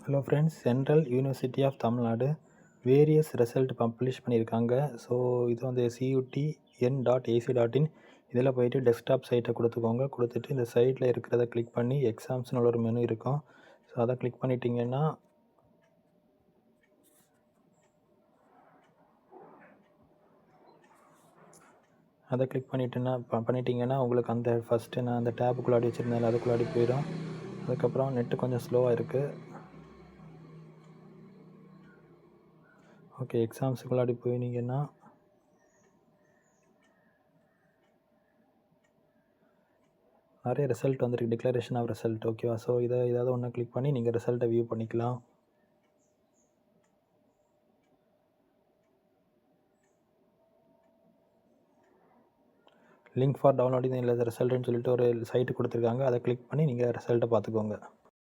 Hello friends, central university of Tamil Nadu various result publish பண்ணியிருக்காங்க. So இது வந்து CUTN.ac.in இதில் போயிட்டு டெஸ்க்டாப் சைட்டை கொடுத்துட்டு இந்த சைட்டில் இருக்கிறத கிளிக் பண்ணி எக்ஸாம்ஸ்னு ஒரு மெனு இருக்கும். ஸோ அதை கிளிக் பண்ணிட்டீங்கன்னா பண்ணிட்டீங்கன்னா உங்களுக்கு அந்த ஃபஸ்ட்டு நான் அந்த டேப்புக்குள்ளாடி வச்சுருந்தேன், அதுக்குள்ளாடி போயிடும். அதுக்கப்புறம் நெட்டு கொஞ்சம் ஸ்லோவாக இருக்குது. ஓகே, எக்ஸாம்ஸுக்குள்ளாடி போயினீங்கன்னா நிறைய ரிசல்ட் வந்துருக்கு, டிக்ளரேஷன் ஆஃப் ரிசல்ட். ஓகேவா? ஸோ இதை ஏதாவது ஒன்று கிளிக் பண்ணி நீங்கள் ரிசல்ட்டை வியூ பண்ணிக்கலாம். லிங்க் ஃபார் டவுன்லோடிங் இல்லை ரிசல்ட்டுன்னு சொல்லிட்டு ஒரு சைட்டு கொடுத்துருக்காங்க. அதை கிளிக் பண்ணி நீங்கள் ரிசல்ட்டை பார்த்துக்கோங்க.